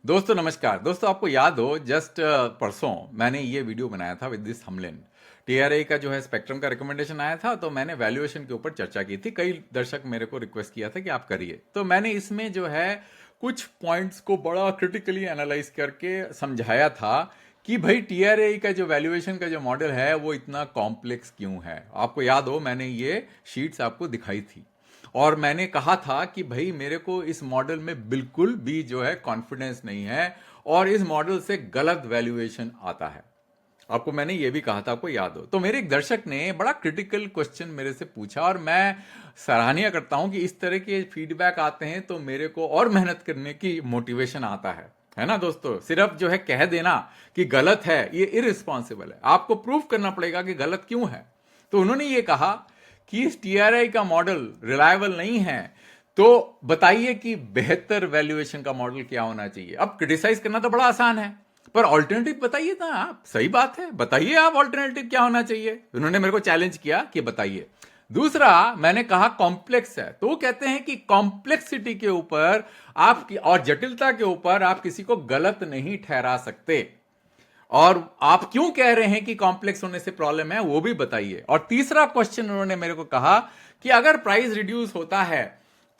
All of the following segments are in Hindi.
दोस्तों नमस्कार। दोस्तों आपको याद हो जस्ट परसों मैंने ये वीडियो बनाया था विद दिस हमलिन। टीआरआई का जो है स्पेक्ट्रम का रिकमेंडेशन आया था, तो मैंने वैल्यूएशन के ऊपर चर्चा की थी। कई दर्शक मेरे को रिक्वेस्ट किया था कि आप करिए, तो मैंने इसमें जो है कुछ पॉइंट्स को बड़ा क्रिटिकली एनालाइज करके समझाया था कि भाई टीआरआई का जो वैल्यूएशन का जो मॉडल है वो इतना कॉम्प्लेक्स क्यों है। आपको याद हो मैंने ये शीट्स आपको दिखाई थी और मैंने कहा था कि भाई मेरे को इस मॉडल में बिल्कुल भी जो है कॉन्फिडेंस नहीं है और इस मॉडल से गलत वैल्यूएशन आता है। आपको मैंने ये भी कहा था, आपको याद हो। तो मेरे एक दर्शक ने बड़ा क्रिटिकल क्वेश्चन मेरे से पूछा और मैं सराहनीय करता हूं कि इस तरह के फीडबैक आते हैं तो मेरे को और मेहनत करने की मोटिवेशन आता है ना दोस्तों। सिर्फ जो है कह देना कि गलत है ये इररिस्पॉन्सिबल है, आपको प्रूफ करना पड़ेगा कि गलत क्यों है। तो उन्होंने ये कहा कि इस टीआरआई का मॉडल रिलायबल नहीं है, तो बताइए कि बेहतर वैल्यूएशन का मॉडल क्या होना चाहिए। अब क्रिटिसाइज करना तो बड़ा आसान है, पर ऑल्टरनेटिव बताइए ना आप। सही बात है, बताइए आप ऑल्टरनेटिव क्या होना चाहिए। उन्होंने मेरे को चैलेंज किया कि बताइए। दूसरा मैंने कहा कॉम्प्लेक्स है, तो वो कहते हैं कि कॉम्प्लेक्सिटी के ऊपर आप और जटिलता के ऊपर आप किसी को गलत नहीं ठहरा सकते, और आप क्यों कह रहे हैं कि कॉम्प्लेक्स होने से प्रॉब्लम है वो भी बताइए। और तीसरा क्वेश्चन उन्होंने मेरे को कहा कि अगर प्राइस रिड्यूस होता है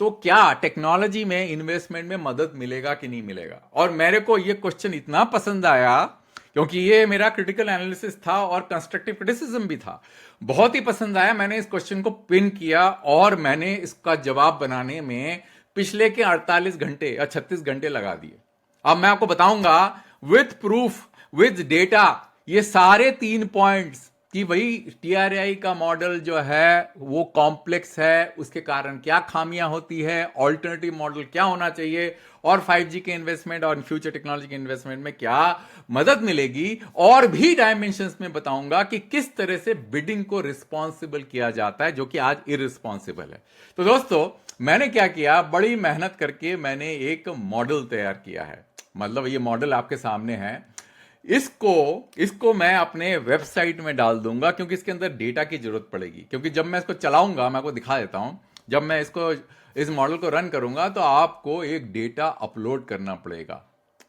तो क्या टेक्नोलॉजी में इन्वेस्टमेंट में मदद मिलेगा कि नहीं मिलेगा। और मेरे को ये क्वेश्चन इतना पसंद आया क्योंकि ये मेरा क्रिटिकल एनालिसिस था और कंस्ट्रक्टिव क्रिटिसिज्म भी था। बहुत ही पसंद आया। मैंने इस क्वेश्चन को पिन किया और मैंने इसका जवाब बनाने में पिछले के 48 घंटे या 36 घंटे लगा दिए। अब मैं आपको बताऊंगा विथ प्रूफ विद डेटा ये सारे 3 पॉइंट्स कि भाई टीआरआई का मॉडल जो है वो कॉम्प्लेक्स है, उसके कारण क्या खामियां होती है, ऑल्टरनेटिव मॉडल क्या होना चाहिए, और 5G के इन्वेस्टमेंट और फ्यूचर टेक्नोलॉजी के इन्वेस्टमेंट में क्या मदद मिलेगी। और भी डायमेंशंस में बताऊंगा कि किस तरह से बिडिंग को रिस्पॉन्सिबल किया जाता है, जो कि आज इररिस्पॉन्सिबल है। तो दोस्तों मैंने क्या किया, बड़ी मेहनत करके मैंने एक मॉडल तैयार किया है। मतलब ये मॉडल आपके सामने है। इसको इसको मैं अपने वेबसाइट में डाल दूंगा क्योंकि इसके अंदर डेटा की जरूरत पड़ेगी। क्योंकि जब मैं इसको चलाऊंगा, मैं आपको दिखा देता हूं, जब मैं इसको इस मॉडल को रन करूंगा तो आपको एक डेटा अपलोड करना पड़ेगा।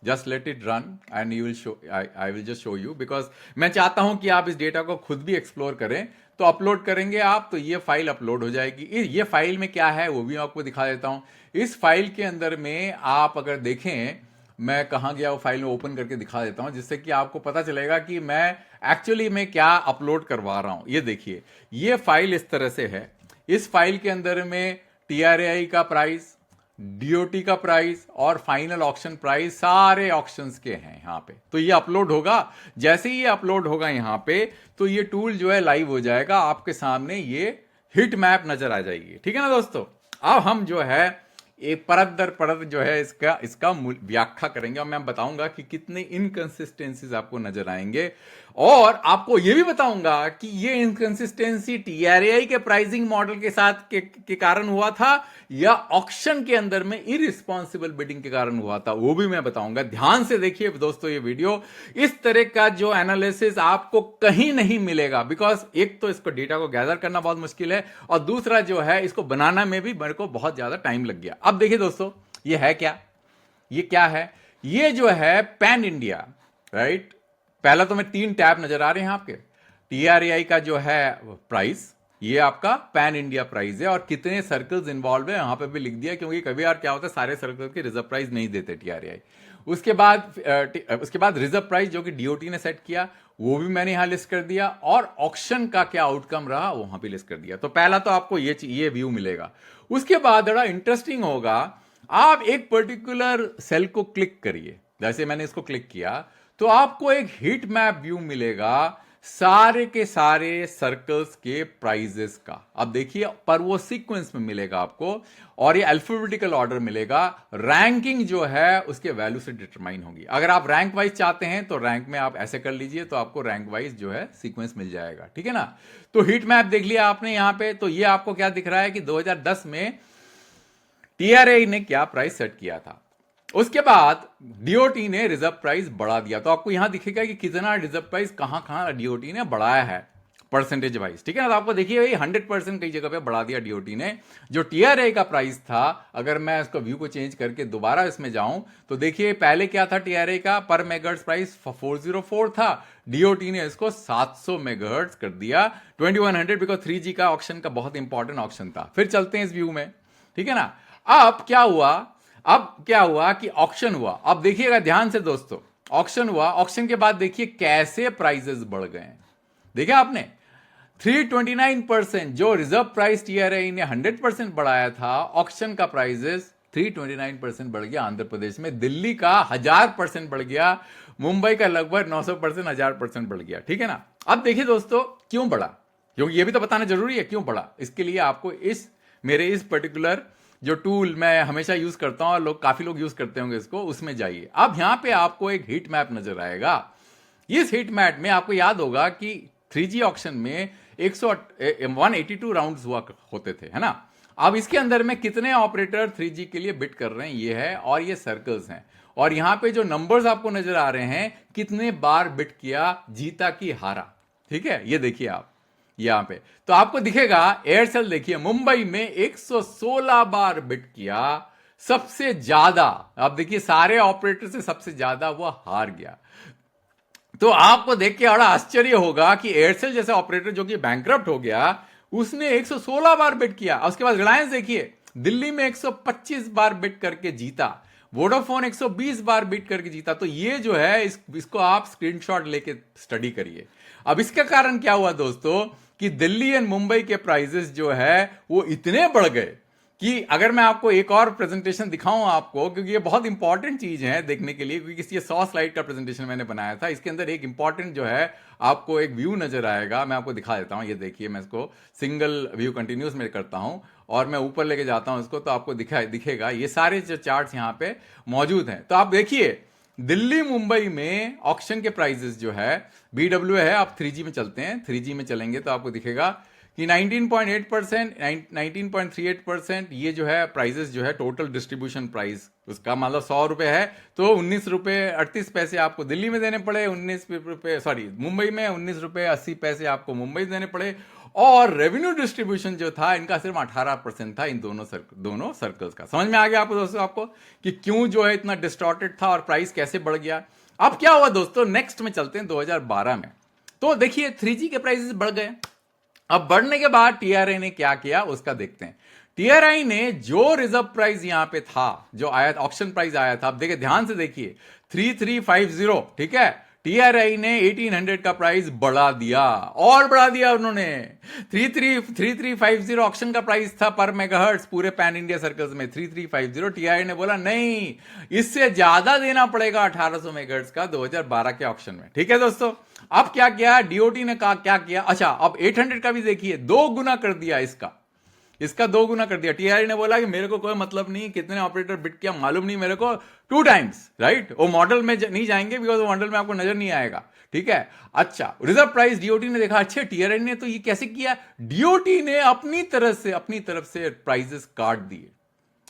Just let it run and you will show, I will just show you, because मैं चाहता हूं कि आप इस डेटा को खुद भी एक्सप्लोर करें। तो अपलोड करेंगे आप तो ये फाइल अपलोड हो जाएगी। ये फाइल में क्या है वो भी आपको दिखा देता हूं। इस फाइल के अंदर में आप अगर देखें, मैं कहां गया वो फाइल में ओपन करके दिखा देता हूं जिससे कि आपको पता चलेगा कि मैं एक्चुअली में क्या अपलोड करवा रहा हूं। ये देखिए, ये फाइल इस तरह से है। इस फाइल के अंदर में टीआरआई का प्राइस, डीओटी का प्राइस और फाइनल ऑक्शन प्राइस सारे ऑक्शंस के हैं यहां पे। तो ये अपलोड होगा, जैसे ही ये अपलोड होगा यहां पे तो ये टूल जो है लाइव हो जाएगा आपके सामने, ये हिट मैप नजर आ जाएगी। ठीक है ना दोस्तों। अब हम जो है एक परत दर परत जो है इसका इसका व्याख्या करेंगे और मैं बताऊंगा कि कितने इनकंसिस्टेंसीज आपको नजर आएंगे। और आपको यह भी बताऊंगा कि ये इनकंसिस्टेंसी टीआरएआई के प्राइसिंग मॉडल के साथ के कारण हुआ था या ऑक्शन के अंदर में इररिस्पॉन्सिबल बिडिंग के कारण हुआ था, वो भी मैं बताऊंगा। ध्यान से देखिए दोस्तों ये वीडियो। इस तरह का जो एनालिसिस आपको कहीं नहीं मिलेगा, बिकॉज एक तो इसको डेटा को गैदर करना बहुत मुश्किल है और दूसरा जो है इसको बनाना में भी मेरे को बहुत ज्यादा टाइम लग गया। अब देखिए दोस्तों, ये है क्या, ये क्या है, ये जो है पैन इंडिया, राइट। पहला तो मैं 3 टैब नजर आ रहे हैं आपके। टीआरएआई का जो है प्राइस, ये आपका पैन इंडिया प्राइस है और कितने सर्कल्स इन्वॉल्व है यहां पे भी लिख दिया, क्योंकि कभी यार क्या होता है सारे सर्कल्स के रिजर्व प्राइस नहीं देते टीआरएआई। उसके बाद रिजर्व प्राइस जो कि डीओटी ने सेट किया वो भी मैंने यहां लिस्ट कर दिया, और ऑक्शन का क्या आउटकम रहा वहां भी लिस्ट कर दिया। तो पहला तो आपको ये व्यू मिलेगा। उसके बाद बड़ा इंटरेस्टिंग होगा, आप एक पर्टिकुलर सेल को क्लिक करिए। जैसे मैंने इसको क्लिक किया तो आपको एक हीट मैप व्यू मिलेगा सारे के सारे सर्कल्स के प्राइजेस का। अब देखिए, पर वो सीक्वेंस में मिलेगा आपको और ये अल्फाबेटिकल ऑर्डर मिलेगा। रैंकिंग जो है उसके वैल्यू से डिटरमाइन होगी। अगर आप रैंक वाइज चाहते हैं तो रैंक में आप ऐसे कर लीजिए तो आपको रैंक वाइज जो है सीक्वेंस मिल जाएगा। ठीक है ना। तो हीट मैप देख लिया आपने यहां पे। तो ये आपको क्या दिख रहा है कि 2010 में टीआरआई ने क्या प्राइस सेट किया था। उसके बाद डीओटी ने रिजर्व प्राइस बढ़ा दिया। तो आपको यहां दिखेगा कि कितना रिजर्व प्राइस कहां कहां डीओटी ने बढ़ाया है। परसेंटेज वाइज, ठीक है ना। तो आपको देखिए भाई 100% कई जगह पे बढ़ा दिया डीओटी ने। जो टीआरआई का प्राइस था, अगर मैं इसको व्यू को चेंज करके दोबारा इसमें जाऊं तो देखिए पहले क्या था, टीआरआई का पर मेगाहर्ट्ज प्राइस 404 था, डीओटी ने इसको 700 मेगाहर्ट्ज कर दिया, 2100, बिकॉज 3G का ऑक्शन का बहुत इंपॉर्टेंट ऑक्शन था। फिर चलते हैं इस व्यू में, ठीक है ना। अब क्या हुआ कि ऑक्शन हुआ। अब देखिएगा ध्यान से दोस्तों, ऑक्शन हुआ, ऑक्शन के बाद देखिए कैसे प्राइजेस बढ़ गए। देखा आपने 329%, जो रिजर्व प्राइस टीआरआई ने 100% बढ़ाया था, ऑक्शन का प्राइजेस 329% बढ़ गया आंध्र प्रदेश में, दिल्ली का 1000% बढ़ गया, मुंबई का लगभग 900%, 1000% बढ़ गया, ठीक है ना। अब देखिए दोस्तों क्यों बढ़ा, क्योंकि ये भी तो बताना जरूरी है क्यों बढ़ा। इसके लिए आपको मेरे इस पर्टिकुलर जो टूल मैं हमेशा यूज करता हूं और काफी लोग यूज करते होंगे इसको, उसमें जाइए। अब यहां पे आपको एक हीट मैप नजर आएगा। इस हीट मैप में आपको याद होगा कि 3G ऑक्शन में 182 राउंड्स हुआ होते थे, है ना। अब इसके अंदर में कितने ऑपरेटर 3G के लिए बिट कर रहे हैं, ये है, और ये सर्कल्स हैं, और यहां पे जो नंबर्स आपको नजर आ रहे हैं, कितने बार बिट किया, जीता कि हारा, ठीक है। ये देखिए आप यहां पे तो आपको दिखेगा एयरसेल, देखिए मुंबई में 116 बार बिट किया, सबसे ज्यादा। आप देखिए सारे ऑपरेटर से सबसे ज्यादा वो हार गया। तो आपको देख के बड़ा आश्चर्य होगा कि एयरसेल जैसे ऑपरेटर जो कि बैंकरप्ट हो गया, उसने 116 बार बिट किया। उसके बाद रिलायंस देखिए दिल्ली में 125 बार बिट करके जीता, वोडाफोन 120 बार बिट करके जीता। तो ये जो है इसको आप स्क्रीनशॉट लेके स्टडी करिए। अब इसका कारण क्या हुआ दोस्तों कि दिल्ली एंड मुंबई के प्राइजेस जो है वो इतने बढ़ गए कि अगर मैं आपको एक और प्रेजेंटेशन दिखाऊं आपको, क्योंकि ये बहुत इंपॉर्टेंट चीज है देखने के लिए, क्योंकि ये 100 स्लाइड का प्रेजेंटेशन मैंने बनाया था, इसके अंदर एक इंपॉर्टेंट जो है आपको एक व्यू नजर आएगा। मैं आपको दिखा देता हूं, ये देखिए, मैं इसको सिंगल व्यू कंटिन्यूस में करता हूं और मैं ऊपर लेके जाता हूं इसको, तो आपको दिखेगा ये सारे जो चार्ट्स यहाँ पे मौजूद हैं। तो आप देखिए दिल्ली मुंबई में ऑक्शन के प्राइजेस जो है, BW है, आप 3G में चलते हैं, 3G में चलेंगे तो आपको दिखेगा कि 19.8%, 19.38% ये जो है प्राइजेस जो है टोटल डिस्ट्रीब्यूशन प्राइस उसका, मतलब 100 रुपए है तो 19 रुपए 38 पैसे आपको दिल्ली में देने पड़े, 19 रुपए सॉरी मुंबई में 19 रुपए 80 पैसे आपको मुंबई देने पड़े। और रेवेन्यू डिस्ट्रीब्यूशन जो था इनका सिर्फ 18% था इन दोनों सर्कल्स का। समझ में आ गया आपको दोस्तों, आपको कि क्यों जो है इतना डिस्टॉर्टेड था और प्राइस कैसे बढ़ गया। अब क्या हुआ दोस्तों, नेक्स्ट में चलते हैं 2012 में। तो देखिए 3G के प्राइसेस बढ़ गए। अब बढ़ने के बाद टीआरआई ने क्या किया उसका देखते हैं। टीआरआई ने जो रिजर्व प्राइस यहां पे था, जो आया ऑक्शन प्राइस आया था, अब देखिए ध्यान से देखिए 3350, ठीक है, टीआरआई ने 1800 का प्राइस बढ़ा दिया, और बढ़ा दिया उन्होंने। 3350 ऑक्शन का प्राइस था पर मेगाहर्ट्ज पूरे पैन इंडिया सर्कल्स में 3350। टीआरआई ने बोला नहीं, इससे ज्यादा देना पड़ेगा 1800 मेगाहर्ट्ज का 2012 के ऑक्शन में, ठीक है दोस्तों। अब क्या किया डीओटी ने, कहा क्या किया, अच्छा अब 800 का भी देखिए 2 गुना कर दिया, इसका 2 गुना कर दिया। टीआरआई ने बोला कि मेरे को कोई मतलब नहीं कितने ऑपरेटर बिट किया मालूम नहीं मेरे को, 2 टाइम्स, राइट। वो मॉडल में नहीं जाएंगे बिकॉज वो मॉडल में आपको नजर नहीं आएगा, ठीक है। अच्छा रिजर्व प्राइस डीओटी ने देखा, अच्छा टीआरआई ने तो ये कैसे किया, डीओटी ने अपनी तरफ से प्राइजेस काट दिए।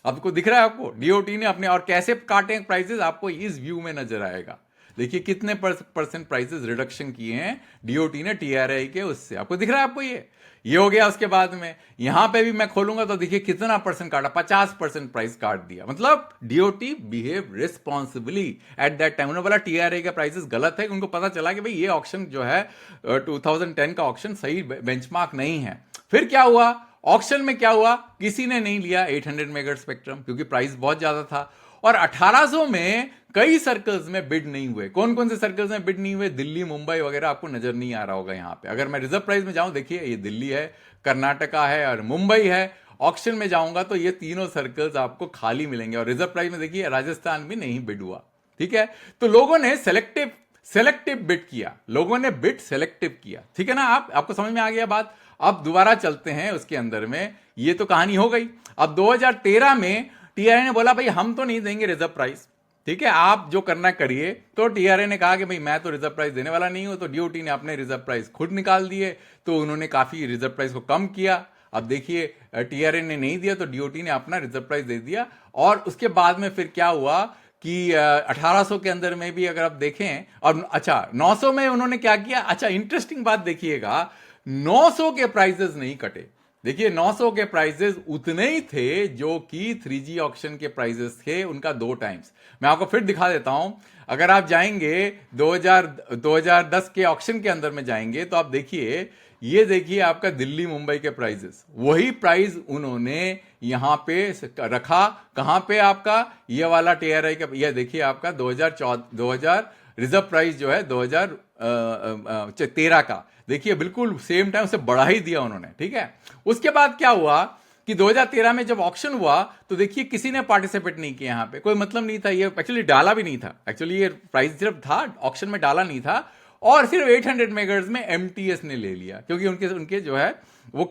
आपको दिख रहा है आपको डीओटी ने अपने, और कैसे काटे प्राइजेस आपको इस व्यू में नजर आएगा। देखिए कितने परसेंट प्राइसेस रिडक्शन किए हैं डीओटी ने टीआरआई के, उससे आपको दिख रहा है आपको ये हो गया। उसके बाद में यहां पे भी मैं खोलूंगा तो देखिए कितना परसेंट काटा, 50% प्राइस काट दिया। मतलब DOT behave responsibly at that time. उन्होंने बोला टीआरआई का प्राइसेस गलत है, उनको पता चला कि भाई ये ऑक्शन जो है 2010 का ऑक्शन सही बेंचमार्क नहीं है। फिर क्या हुआ ऑक्शन में, क्या हुआ, किसी ने नहीं लिया 800 मेगाहर्ट्ज स्पेक्ट्रम क्योंकि प्राइस बहुत ज्यादा था, और 1800 में कई सर्कल्स में बिड नहीं हुए। कौन कौन से सर्कल्स में बिड नहीं हुए, दिल्ली मुंबई वगैरह आपको नजर नहीं आ रहा होगा यहां पे। अगर मैं रिजर्व प्राइस में जाऊं, देखिए ये दिल्ली है, कर्नाटका है और मुंबई है। ऑक्शन में जाऊंगा तो ये तीनों सर्कल्स आपको खाली मिलेंगे, और रिजर्व प्राइस में देखिए राजस्थान भी नहीं बिड हुआ, ठीक है। तो लोगों ने सेलेक्टिव बिड किया, लोगों ने बिड सेलेक्टिव किया, ठीक है ना। आपको समझ में आ गया बात। अब दोबारा चलते हैं उसके अंदर में, ये तो कहानी हो गई। अब 2013 में टीआरआई ने बोला भाई हम तो नहीं देंगे रिजर्व प्राइस, ठीक है, आप जो करना करिए। तो टीआरआई ने कहा कि भाई मैं तो रिजर्व प्राइस देने वाला नहीं हूं, तो डीओटी ने अपने रिजर्व प्राइस खुद निकाल दिए, तो उन्होंने काफी रिजर्व प्राइस को कम किया। अब देखिए टीआरआई ने नहीं दिया तो डीओटी ने अपना रिजर्व प्राइस दे दिया। और उसके बाद में फिर क्या हुआ कि 1800 के अंदर में भी अगर आप देखें, और अच्छा 900 में उन्होंने क्या किया, अच्छा इंटरेस्टिंग बात देखिएगा, 900 के प्राइसेस नहीं कटे। देखिए 900 के प्राइसेस उतने ही थे जो कि 3G ऑक्शन के प्राइसेस थे, उनका 2 टाइम्स। मैं आपको फिर दिखा देता हूं। अगर आप जाएंगे 2010 के ऑक्शन के अंदर में जाएंगे तो आप देखिए, ये देखिए आपका दिल्ली मुंबई के प्राइसेस, वही प्राइस उन्होंने यहां पे रखा। कहां पे आपका ये वाला टीआरआई का, ये देखिए आपका 2014 रिजर्व प्राइस जो है 2013 का, देखिए बिल्कुल सेम टाइम से बढ़ा ही दिया उन्होंने। ठीक है, उसके बाद क्या हुआ कि 2013 में जब ऑक्शन हुआ तो देखिए किसी ने पार्टिसिपेट नहीं किया, यहां पे कोई मतलब नहीं था, ये एक्चुअली डाला भी नहीं था, एक्चुअली ये प्राइस सिर्फ था, ऑक्शन में डाला नहीं था। और सिर्फ 800 मेगाहर्ट्ज में एमटीएस ने ले लिया, क्योंकि उनके जो है वो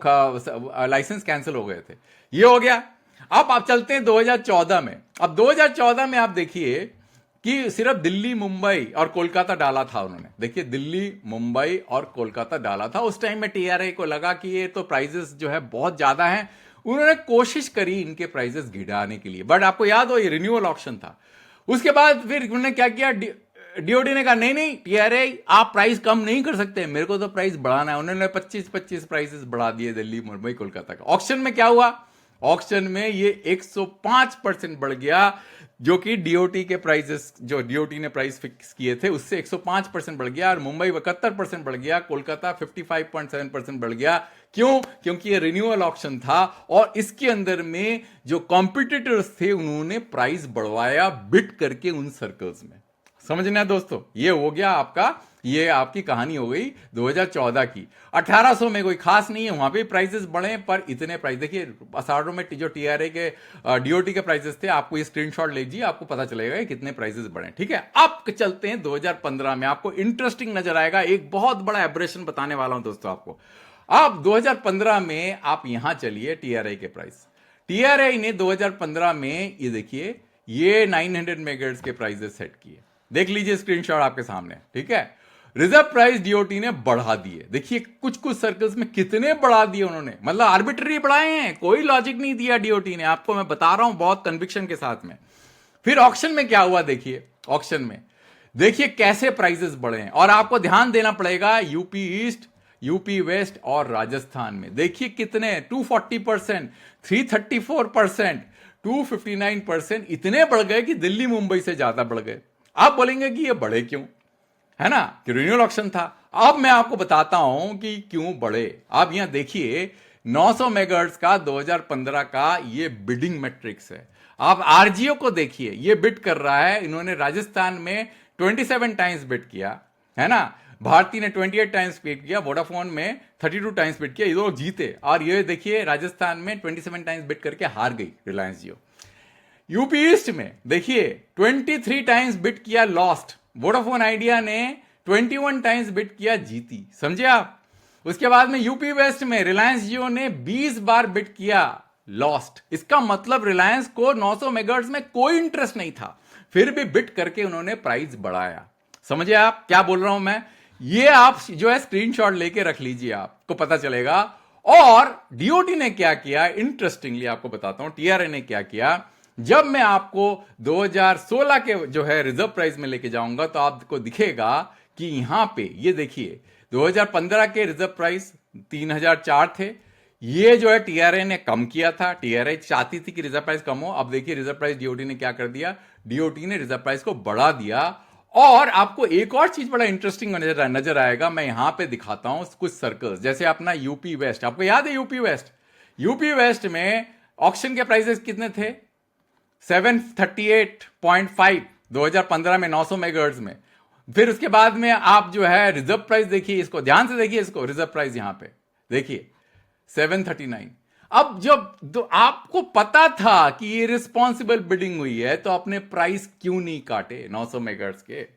लाइसेंस कैंसिल हो गए थे। ये हो गया। अब आप चलते हैं 2014 में। अब 2014 में आप देखिए कि सिर्फ दिल्ली मुंबई और कोलकाता डाला था उन्होंने। देखिए दिल्ली मुंबई और कोलकाता डाला था। उस टाइम में टीआरआई को लगा कि ये तो प्राइसेस जो है बहुत ज्यादा हैं, उन्होंने कोशिश करी इनके प्राइसेस गिराने के लिए, बट आपको याद हो ये रिन्यूअल ऑक्शन था। उसके बाद फिर उन्होंने क्या किया, डीओडी ने कहा नहीं नहीं टीआरआई आप प्राइस कम नहीं कर सकते, मेरे को तो प्राइस बढ़ाना है। उन्होंने 25 प्राइसेस बढ़ा दिए दिल्ली मुंबई कोलकाता का। ऑक्शन में क्या हुआ, ऑक्शन में ये 105% बढ़ गया, जो कि डीओटी के प्राइसेस, जो डीओटी ने प्राइस फिक्स किए थे उससे 105% बढ़ गया, और मुंबई 72% बढ़ गया, कोलकाता 55.7% बढ़ गया। क्यों? क्योंकि ये रिन्यूअल ऑक्शन था और इसके अंदर में जो कॉम्पिटिटर्स थे उन्होंने प्राइस बढ़वाया बिड करके उन सर्कल्स में। समझना दोस्तों, ये हो गया आपका, ये आपकी कहानी हो गई 2014 की। 1800 में कोई खास नहीं है, वहां पे प्राइसेस बढ़े, पर इतने प्राइस देखिए असाडो में जो टीआरआई के डीओटी के प्राइसेस थे, आपको ये स्क्रीनशॉट लीजिए, आपको पता चलेगा कि कितने प्राइसेस बढ़े। ठीक है, अब चलते हैं 2015 में, आपको इंटरेस्टिंग नजर आएगा। एक बहुत बड़ा एब्रेशन बताने वाला हूं दोस्तों आपको। अब 2015 में आप यहां चलिए, टीआरआई के प्राइस, टीआरआई ने 2015 में ये देखिए ये 900 मेगाहर्ट्ज के प्राइसेस सेट किए। देख लीजिए स्क्रीनशॉट आपके सामने। ठीक है, रिजर्व प्राइस डीओटी ने बढ़ा दिए। देखिए कुछ कुछ सर्कल्स में कितने बढ़ा दिए उन्होंने, मतलब आर्बिट्ररी बढ़ाए हैं, कोई लॉजिक नहीं दिया डीओटी ने, आपको मैं बता रहा हूं बहुत कन्विक्शन के साथ में। फिर ऑक्शन में क्या हुआ, देखिए ऑक्शन में देखिए कैसे प्राइसेस बढ़े हैं, और आपको ध्यान देना पड़ेगा यूपी ईस्ट, यूपी वेस्ट और राजस्थान में देखिए कितने, 240%, 334%, 259%, इतने बढ़ गए कि दिल्ली मुंबई से ज्यादा बढ़ गए। आप बोलेंगे कि ये बढ़े क्यों, है ना, कि रिन्यूअल ऑक्शन था। अब मैं आपको बताता हूं कि क्यों बढ़े। आप यहां देखिए 900 मेगाहर्ट्ज का 2015 का ये बिडिंग मैट्रिक्स है। आप आरजीओ को देखिए, ये बिड कर रहा है, इन्होंने राजस्थान में 27 टाइम्स बिड किया, है ना, भारती ने 28 टाइम्स बिड किया, वोडाफोन में 32 टाइम्स बिड किया, ये लोग जीते। और ये देखिए राजस्थान में 27 टाइम्स बिड करके हार गई रिलायंस जियो। यूपी ईस्ट में देखिए 23 टाइम्स बिड किया, लॉस्ट। वोडाफोन आइडिया ने 21 टाइम्स बिड किया, जीती। समझे आप। उसके बाद में यूपी वेस्ट में रिलायंस जियो ने 20 बार बिड किया, लॉस्ट। इसका मतलब रिलायंस को 900 मेगाहर्ट्ज में कोई इंटरेस्ट नहीं था, फिर भी बिड करके उन्होंने प्राइस बढ़ाया। समझे आप क्या बोल रहा हूं मैं। ये आप जो है स्क्रीनशॉट लेके रख लीजिए, आपको पता चलेगा। और डीओटी ने क्या किया, इंटरेस्टिंगली आपको बताता हूं टीआरआई ने क्या किया। जब मैं आपको 2016 के जो है रिजर्व प्राइस में लेके जाऊंगा तो आपको दिखेगा कि यहां पे ये देखिए 2015 के रिजर्व प्राइस 3004 थे। ये जो है टीआरआई ने कम किया था, टीआरआई चाहती थी कि रिजर्व प्राइस कम हो। अब देखिए रिजर्व प्राइस डीओटी ने क्या कर दिया, डीओटी ने रिजर्व प्राइस को बढ़ा दिया। और आपको एक और चीज बड़ा इंटरेस्टिंग नजर आएगा, मैं यहां पे दिखाता हूं कुछ सर्कल्स, जैसे अपना यूपी वेस्ट। आपको याद है यूपी वेस्ट, यूपी वेस्ट में ऑक्शन के प्राइसेस कितने थे, 738.5 2015 में 900 मेगाहर्ट्ज में। फिर उसके बाद में आप जो है रिजर्व प्राइस देखिए, इसको ध्यान से देखिए, इसको रिजर्व प्राइस यहां पे देखिए 739। अब जब तो आपको पता था कि ये रिस्पॉन्सिबल बिडिंग हुई है, तो अपने प्राइस क्यों नहीं काटे 900 मेगाहर्ट्ज के।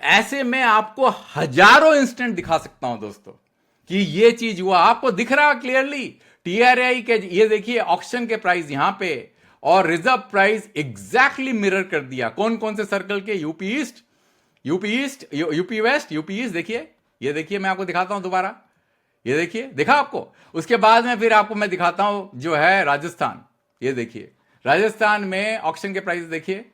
ऐसे में आपको हजारों इंस्टेंट दिखा सकता हूं दोस्तों कि ये चीज हुआ, आपको दिख रहा क्लियरली। टीआरआई के ये देखिए ऑक्शन के प्राइस यहां पे और रिजर्व प्राइस एग्जैक्टली मिरर कर दिया। कौन कौन से सर्कल के, UP east, UP west, UP east. देखिए ये देखिए, मैं आपको दिखाता हूं दोबारा, ये देखिए दिखा आपको। उसके बाद में फिर आपको मैं दिखाता हूं जो है राजस्थान। ये देखिए राजस्थान में ऑक्शन के प्राइस देखिए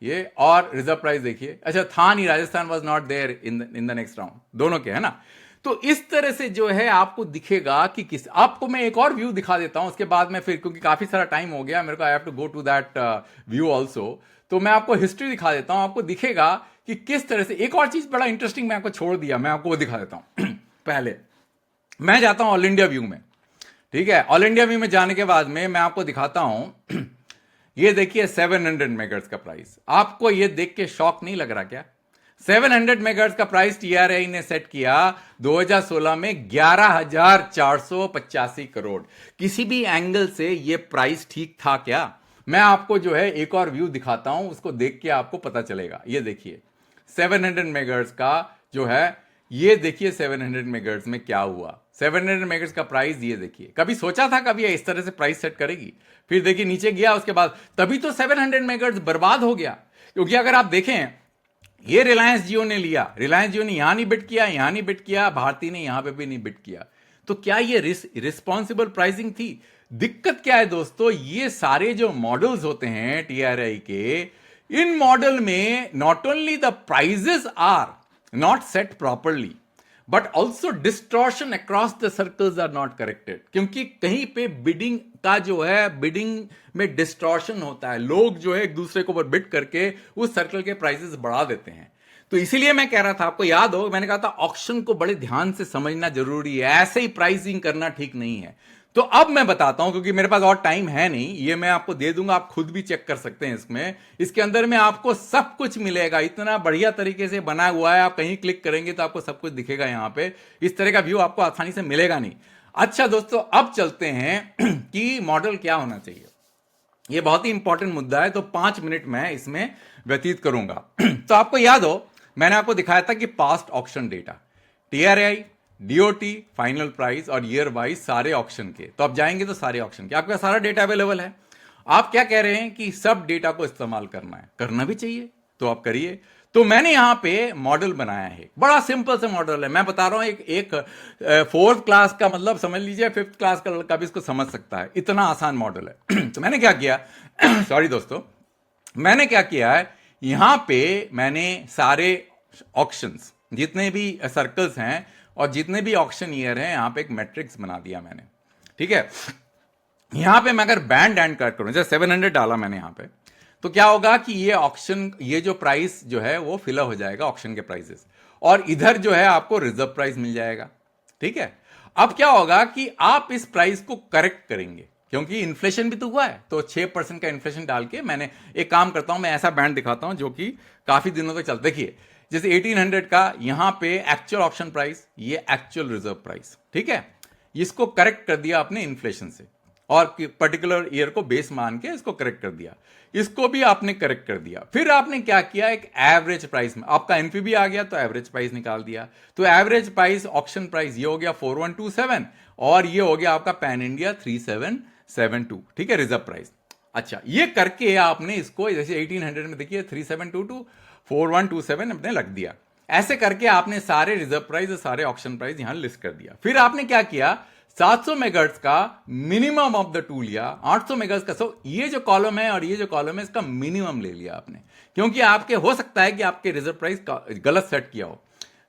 ये, और रिजर्व प्राइस देखिए। अच्छा था नहीं, Rajasthan was not there in the next round, दोनों के, है ना। तो इस तरह से जो है आपको दिखेगा कि किस, आपको मैं एक और व्यू दिखा देता हूं उसके बाद में फिर, क्योंकि काफी सारा टाइम हो गया मेरे को, I have to go to that view also. तो मैं आपको हिस्ट्री दिखा देता हूं, आपको दिखेगा कि किस तरह से। एक और चीज बड़ा इंटरेस्टिंग मैं आपको छोड़ दिया, मैं आपको वो दिखा देता हूं। पहले मैं जाता हूं ऑल इंडिया व्यू में, ठीक है। ऑल इंडिया व्यू में जाने के बाद में मैं आपको दिखाता हूं ये देखिए 700 मेगाहर्ट्ज का प्राइस। आपको ये देख के शॉक नहीं लग रहा क्या? 700 मेगाहर्ट्ज का प्राइस टीआरआई ने सेट किया 2016 में 11,485 करोड़। किसी भी एंगल से ये प्राइस ठीक था क्या? मैं आपको जो है एक और व्यू दिखाता हूं, उसको देख के आपको पता चलेगा। ये देखिए 700 मेगाहर्ट्ज का जो है, ये देखिए 700 मेगाहर्ट्ज में क्या हुआ। 700 मेगाहर्ट्ज का प्राइस ये देखिए, कभी सोचा था कभी इस तरह से प्राइस सेट करेगी? फिर देखिए नीचे गया, उसके बाद तभी तो 700 मेगाहर्ट्ज बर्बाद हो गया। क्योंकि अगर आप देखें, ये रिलायंस जियो ने लिया, रिलायंस जियो ने यहां नहीं बिट किया, यहां नहीं बिट किया, भारती ने यहां पे भी नहीं बिट किया। तो क्या ये रिस्पॉन्सिबल प्राइसिंग थी? दिक्कत क्या है दोस्तों, ये सारे जो मॉडल्स होते हैं टीआरआई के, इन मॉडल में not only the prices are not set properly but also distortion across the circles are not corrected। क्योंकि कहीं पे बिडिंग का जो है, बिडिंग में डिस्टॉर्शन होता है, लोग जो है एक दूसरे के ऊपर बिड करके उस सर्कल के प्राइसेस बढ़ा देते हैं। तो इसीलिए मैं कह रहा था, आपको याद हो मैंने कहा था ऑक्शन को बड़े ध्यान से समझना जरूरी है, ऐसे ही प्राइसिंग करना ठीक नहीं है। तो अब मैं बताता हूं, क्योंकि मेरे पास और टाइम है नहीं, ये मैं आपको दे दूंगा, आप खुद भी चेक कर सकते हैं इसमें। इसके अंदर में आपको सब कुछ मिलेगा, इतना बढ़िया तरीके से बना हुआ है, आप कहीं क्लिक करेंगे तो आपको सब कुछ दिखेगा। यहां पे इस तरह का व्यू आपको आसानी से मिलेगा नहीं। अच्छा दोस्तों, अब चलते हैं कि मॉडल क्या होना चाहिए। ये बहुत ही इंपॉर्टेंट मुद्दा है, तो 5 मिनट मैं इसमें व्यतीत करूंगा। तो आपको याद हो मैंने आपको दिखाया था कि past auction data, TRI, DOT, final price और ईयर वाइज सारे ऑक्शन के। तो आप जाएंगे तो सारे ऑक्शन के, आपका सारा डेटा अवेलेबल है। आप क्या कह रहे हैं कि सब डेटा को इस्तेमाल करना है, करना भी चाहिए, तो आप करिए। तो मैंने यहां पे मॉडल बनाया है, बड़ा सिंपल सा मॉडल है। मैं बता रहा हूं, एक 4th क्लास का मतलब समझ लीजिए 5th क्लास का लड़का भी इसको समझ सकता है, इतना आसान मॉडल है। तो मैंने क्या किया सॉरी दोस्तों, मैंने क्या किया है, यहां पे मैंने सारे ऑक्शंस, जितने भी सर्कल्स हैं और जितने भी ऑक्शन ईयर हैं, यहां पे एक मैट्रिक्स बना दिया मैंने, ठीक है। यहां पे मैं अगर बैंड एंड कट करूं, जैसे 700 डाला मैंने यहां पे, तो क्या होगा कि ये ऑक्शन, ये जो प्राइस जो है वो फिलअप हो जाएगा ऑक्शन के प्राइसेस, और इधर जो है आपको रिजर्व प्राइस मिल जाएगा, ठीक है। अब क्या होगा कि आप इस प्राइस को करेक्ट करेंगे, क्योंकि इन्फ्लेशन भी तो हुआ है, तो 6% का इन्फ्लेशन डाल के मैंने एक काम करता हूं, मैं ऐसा बैंड दिखाता हूं जो कि काफी दिनों तक चलता। देखिए जैसे 1800 का यहां पे एक्चुअल ऑप्शन प्राइस, ये एक्चुअल रिजर्व प्राइस, ठीक है। इसको करेक्ट कर दिया आपने इन्फ्लेशन से, और पर्टिकुलर ईयर को बेस मान के इसको करेक्ट कर दिया, इसको भी आपने करेक्ट कर दिया। फिर आपने क्या किया, एक एवरेज प्राइस में आपका एनपीवी आ गया, तो एवरेज प्राइस निकाल दिया। तो एवरेज प्राइस ऑप्शन प्राइस ये हो गया 4127, और ये हो गया आपका पैन इंडिया 3772, ठीक है, रिजर्व प्राइस। अच्छा, ये करके आपने इसको जैसे 1800 में देखिए 3722 4127 आपने लग दिया। ऐसे करके आपने सारे रिजर्व प्राइस और सारे ऑक्शन प्राइस यहां लिस्ट कर दिया। फिर आपने क्या किया, 700 मेगाहर्ट्ज का मिनिमम ऑफ द टू लिया, 800 मेगाहर्ट्ज का। सो ये जो कॉलम है और ये जो कॉलम है, इसका मिनिमम ले लिया आपने, क्योंकि आपके हो सकता है कि आपके रिजर्व प्राइस गलत सेट किया हो।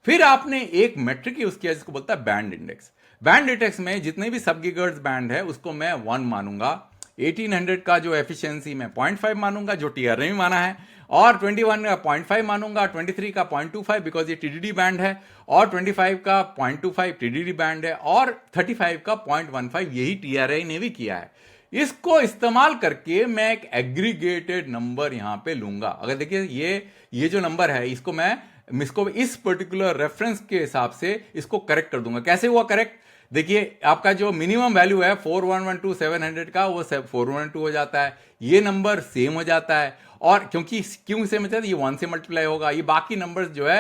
फिर आपने एक मेट्रिक यूज किया जिसको बोलता है बैंड इंडेक्स। बैंड इंडेक्स में जितने भी सब गीगाहर्ट्ज बैंड है उसको मैं 1 मानूंगा, 1800 का जो एफिशिएंसी मैं 0.5 मानूंगा जो टीआरआई में माना है, और 21 का 0.5 मानूंगा, 23 का 0.25 बिकॉज ये टीडीडी बैंड है, और 25 का 0.25 टीडीडी बैंड है, और 35 का 0.15 यही टीआरआई ने भी किया है। इसको इस्तेमाल करके मैं एक एग्रीगेटेड नंबर यहां पे लूंगा। अगर देखिए ये जो नंबर है, इसको इस पर्टिकुलर रेफरेंस के हिसाब से इसको करेक्ट कर दूंगा। कैसे हुआ करेक्ट, देखिए आपका जो मिनिमम वैल्यू है 4112 का, वो 4112 हो जाता है, ये नंबर सेम हो जाता है, और क्योंकि क्यों सेम होता है, ये 1 से मल्टीप्लाई होगा, ये बाकी नंबर्स जो है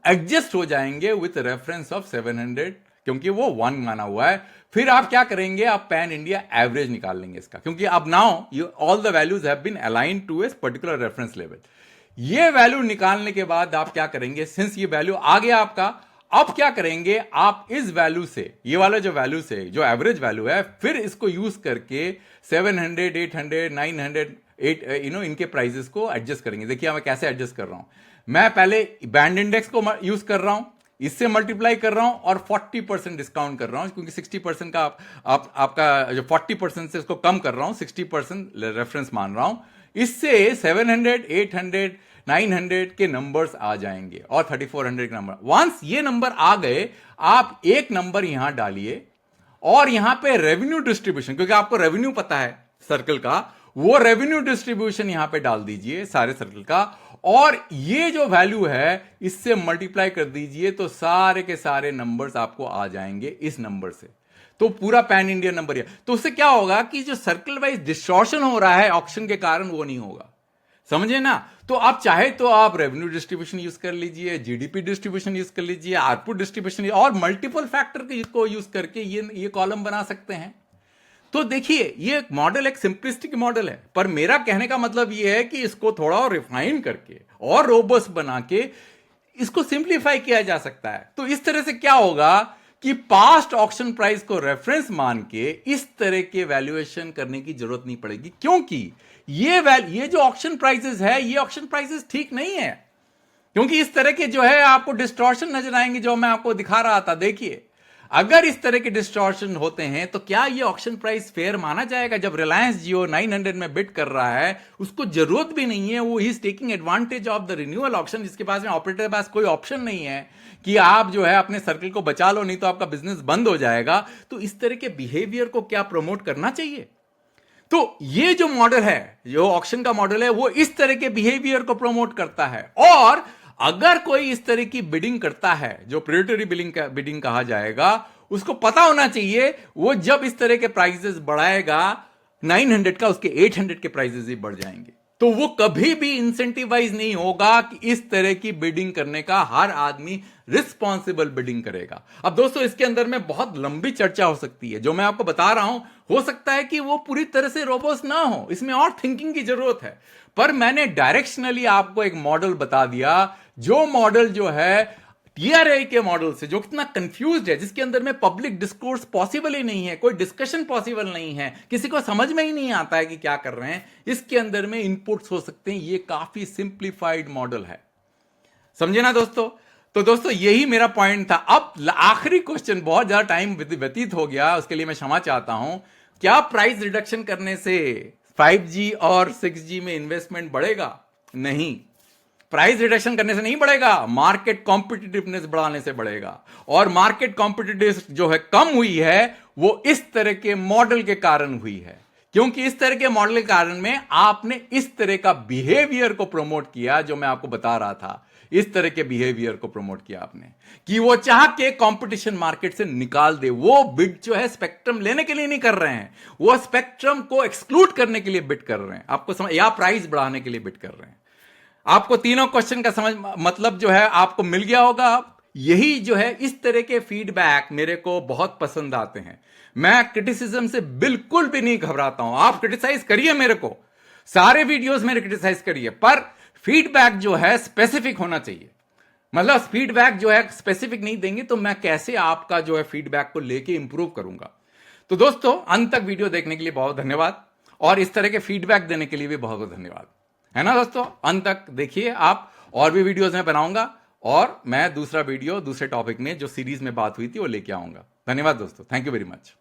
एडजस्ट हो जाएंगे विथ रेफरेंस ऑफ 700, क्योंकि वो 1 माना हुआ है। फिर आप क्या करेंगे, आप पैन इंडिया एवरेज निकाल लेंगे इसका, क्योंकि अब now you all the values have been align to a particular reference level. ये वैल्यू निकालने के बाद आप क्या करेंगे, सिंस ये वैल्यू आ गया आपका, अब क्या करेंगे, आप इस वैल्यू से, ये वाला जो वैल्यू से जो एवरेज वैल्यू है, फिर इसको यूज करके 700, 800, 900, इनके प्राइसेस को एडजस्ट करेंगे। देखिए मैं कैसे एडजस्ट कर रहा हूं, मैं पहले बैंड इंडेक्स को यूज कर रहा हूं, इससे मल्टीप्लाई कर रहा हूं और 40% डिस्काउंट कर रहा हूं, क्योंकि 60% का आपका जो 40% से इसको कम कर रहा हूं, 60% रेफरेंस मान रहा हूं। इससे 700, 800, 900 के नंबर्स आ जाएंगे और 3400 के नंबर। वंस ये नंबर आ गए, आप एक नंबर यहां डालिए और यहां पे रेवेन्यू डिस्ट्रीब्यूशन, क्योंकि आपको रेवेन्यू पता है सर्कल का, वो रेवेन्यू डिस्ट्रीब्यूशन यहां पे डाल दीजिए सारे सर्कल का, और ये जो वैल्यू है इससे मल्टीप्लाई कर दीजिए, तो सारे के सारे नंबर्स आपको आ जाएंगे इस नंबर से। तो पूरा पैन इंडिया नंबर है। तो उससे क्या होगा कि जो सर्कल वाइज डिस्टॉर्शन हो रहा है ऑक्शन के कारण, वो नहीं होगा। समझे ना? तो आप चाहे तो आप रेवेन्यू डिस्ट्रीब्यूशन यूज कर लीजिए, जीडीपी डिस्ट्रीब्यूशन यूज कर लीजिए, आउटपुट डिस्ट्रीब्यूशन, और मल्टीपल फैक्टर को यूज करके ये कॉलम बना सकते हैं। तो देखिए, ये मॉडल एक सिंपलिस्टिक मॉडल है, पर मेरा कहने का मतलब ये है कि इसको थोड़ा और रिफाइन करके और रोबस्ट बना के इसको सिंप्लीफाई किया जा सकता है। तो इस तरह से क्या होगा कि पास्ट ऑक्शन प्राइस को रेफरेंस मान के इस तरह के वैल्यूएशन करने की जरूरत नहीं पड़ेगी, क्योंकि ये जो ऑक्शन प्राइसेस है, ये ऑक्शन प्राइसेस ठीक नहीं है, क्योंकि इस तरह के जो है आपको डिस्टॉर्शन नजर आएंगे, जो मैं आपको दिखा रहा था। देखिए, अगर इस तरह के डिस्टॉर्शन होते हैं तो क्या ये ऑक्शन प्राइस फेयर माना जाएगा? जब रिलायंस जियो 900 में बिड कर रहा है, उसको जरूरत भी नहीं है, वो he is taking advantage of the renewal auction, जिसके पास में ऑपरेटर के पास कोई ऑप्शन नहीं है कि आप जो है अपने सर्कल को बचा लो, नहीं तो आपका बिजनेस बंद हो जाएगा। तो इस तरह के बिहेवियर को क्या प्रमोट करना चाहिए? तो ये जो मॉडल है, जो ऑक्शन का मॉडल है, वो इस तरह के बिहेवियर को प्रमोट करता है। और अगर कोई इस तरह की बिडिंग करता है, जो प्रेडेटरी बिडिंग कहा जाएगा, उसको पता होना चाहिए वो जब इस तरह के प्राइसेस बढ़ाएगा 900 का, उसके 800 के प्राइसेस ही बढ़ जाएंगे। तो वो कभी भी इंसेंटिवाइज नहीं होगा कि इस तरह की बिडिंग करने का। हर आदमी रिस्पॉन्सिबल बिडिंग करेगा। अब दोस्तों, इसके अंदर में बहुत लंबी चर्चा हो सकती है। जो मैं आपको बता रहा हूं, हो सकता है कि वो पूरी तरह से रोबस्ट ना हो, इसमें और थिंकिंग की जरूरत है। पर मैंने डायरेक्शनली आपको एक मॉडल बता दिया, जो मॉडल जो है टीआरआई के मॉडल से, जो कितना कंफ्यूज्ड है, जिसके अंदर में पब्लिक डिस्कोर्स पॉसिबल ही नहीं है, कोई डिस्कशन पॉसिबल नहीं है, किसी को समझ में ही नहीं आता है कि क्या कर रहे हैं, इसके अंदर में इनपुट्स हो सकते हैं। ये काफी सिंप्लीफाइड मॉडल है, समझे ना दोस्तों? तो दोस्तों, यही मेरा पॉइंट था। अब आखिरी क्वेश्चन, बहुत ज्यादा टाइम व्यतीत हो गया, उसके लिए मैं क्षमा चाहता हूं। क्या प्राइस रिडक्शन करने से 5G और 6G में इन्वेस्टमेंट बढ़ेगा? नहीं, प्राइस रिडक्शन करने से नहीं बढ़ेगा, मार्केट कॉम्पिटिटिवनेस बढ़ाने से बढ़ेगा। और मार्केट कॉम्पिटिटिवनेस जो है कम हुई है, वो इस तरह के मॉडल के कारण हुई है, क्योंकि इस तरह के मॉडल के कारण में आपने इस तरह का बिहेवियर को प्रमोट किया, जो मैं आपको बता रहा था। इस तरह के बिहेवियर को प्रमोट किया आपने कि वो चाह के कंपटीशन मार्केट से निकाल दे। वो बिड जो है स्पेक्ट्रम लेने के लिए नहीं कर रहे हैं, वो स्पेक्ट्रम को एक्सक्लूड करने के लिए बिड कर रहे हैं, आपको समझ, या प्राइस बढ़ाने के लिए बिड कर रहे हैं। आपको तीनों क्वेश्चन का समझ मतलब जो है आपको मिल गया होगा। यही जो है, इस तरह के फीडबैक मेरे को बहुत पसंद आते हैं। मैं क्रिटिसिज्म से बिल्कुल भी नहीं घबराता हूं। आप क्रिटिसाइज करिए मेरे को, सारे वीडियोस मेरे क्रिटिसाइज करिए, पर फीडबैक जो है स्पेसिफिक होना चाहिए। मतलब फीडबैक जो है स्पेसिफिक नहीं देंगे तो मैं कैसे आपका जो है फीडबैक को लेके इंप्रूव करूंगा। तो दोस्तों, अंत तक वीडियो देखने के लिए बहुत धन्यवाद, और इस तरह के फीडबैक देने के लिए भी बहुत बहुत धन्यवाद, है ना दोस्तों? अंत तक देखिए आप, और भी वीडियोस में बनाऊंगा, और मैं दूसरा वीडियो दूसरे टॉपिक में जो सीरीज में बात हुई थी वो लेके आऊंगा। धन्यवाद दोस्तों, थैंक यू वेरी मच।